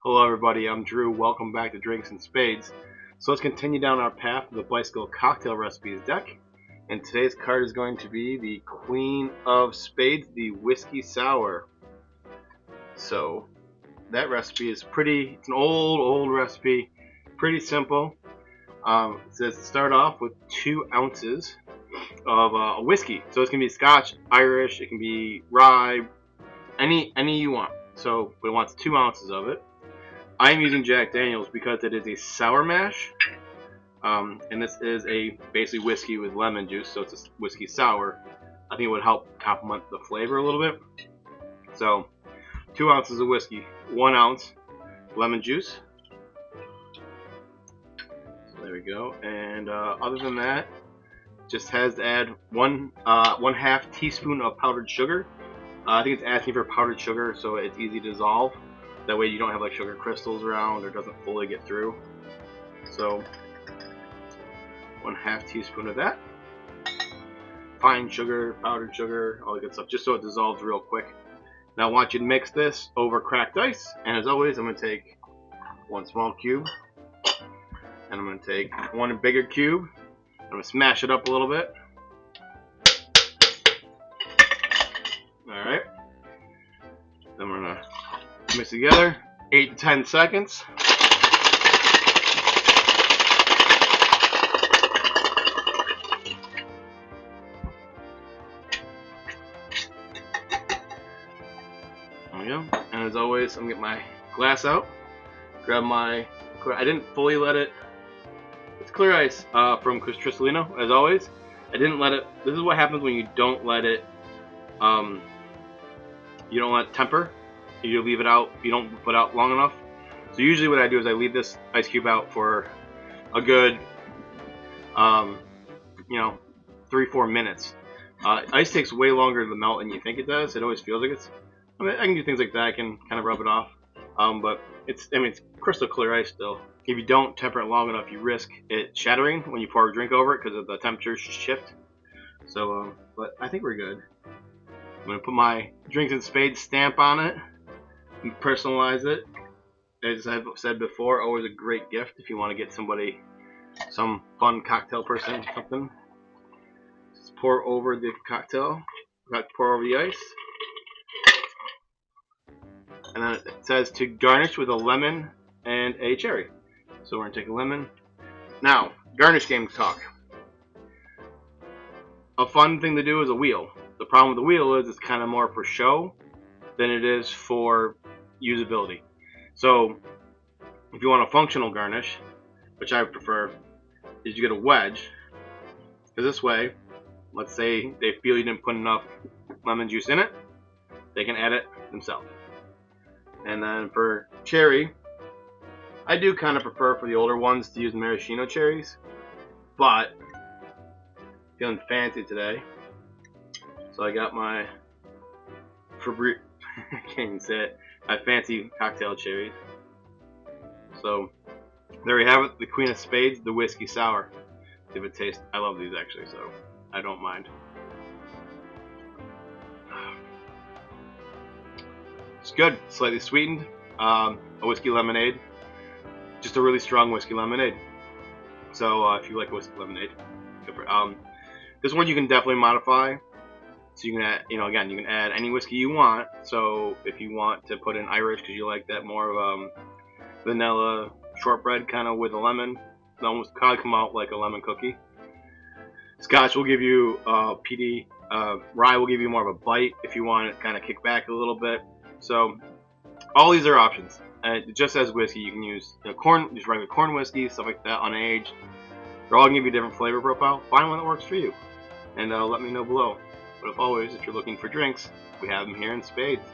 Hello everybody, I'm Drew. Welcome back to Drinks and Spades. So let's continue down our path of the bicycle cocktail recipes deck. And today's card is going to be the Queen of Spades, the Whiskey Sour. So that recipe is it's an old recipe, pretty simple. It says to start off with 2 ounces of whiskey. So it's going to be Scotch, Irish, it can be rye, any you want. So it wants 2 ounces of it. I'm using Jack Daniels because it is a sour mash, and this is a basically whiskey with lemon juice, so it's a whiskey sour. I think it would help complement the flavor a little bit. So 2 ounces of whiskey, 1 ounce lemon juice. So there we go. And other than that, just has to add one half teaspoon of powdered sugar. I think it's asking for powdered sugar, so it's easy to dissolve. That way you don't have like sugar crystals around or doesn't fully get through. So 1/2 teaspoon of that. Fine sugar, powdered sugar, all the good stuff, just so it dissolves real quick. Now I want you to mix this over cracked ice, and as always I'm going to take 1 small cube, and I'm going to take 1 bigger cube. I'm going to smash it up a little bit. Alright. Then we're going to mix together, 8 to 10 seconds. There we go. And as always, I'm gonna get my glass out, grab my I didn't fully let it. It's clear ice from Cristallino. As always, I didn't let it. This is what happens when you don't let it. You don't let it temper. You leave it out. You don't put out long enough. So usually what I do is I leave this ice cube out for a good, 3-4 minutes. Ice takes way longer to melt than you think it does. It always feels like it's. I mean, I can do things like that. I can kind of rub it off. But it's crystal clear ice still. If you don't temper it long enough, you risk it shattering when you pour a drink over it because of the temperature shift. So, but I think we're good. I'm gonna put my Drinks and Spades stamp on it. And personalize it. As I've said before, always a great gift if you want to get somebody, some fun cocktail person, something. Just pour over the cocktail, pour over the ice. And then it says to garnish with a lemon and a cherry. So we're going to take a lemon. Now, garnish game talk. A fun thing to do is a wheel. The problem with the wheel is it's kind of more for show than it is for usability. So if you want a functional garnish, which I prefer, is you get a wedge. Because this way, let's say they feel you didn't put enough lemon juice in it, they can add it themselves. And then for cherry, I do kind of prefer for the older ones to use maraschino cherries, but feeling fancy today, so I got my I can't even say it. My fancy cocktail cherries. So there we have it, the Queen of Spades, the Whiskey Sour. Give it a taste. I love these actually, so I don't mind. It's good, slightly sweetened. A whiskey lemonade, just a really strong whiskey lemonade. So if you like whiskey lemonade, go for it. This one you can definitely modify. So you can add, again, you can add any whiskey you want. So if you want to put in Irish because you like that more of vanilla shortbread kind of with a lemon, it almost kind of come out like a lemon cookie. Scotch will give you PD. Rye will give you more of a bite if you want to kind of kick back a little bit. So all these are options. And just as whiskey, you can use corn, just regular corn whiskey, stuff like that, unaged. They're all going to give you a different flavor profile. Find one that works for you, and let me know below. But as always, if you're looking for drinks, we have them here in Spades.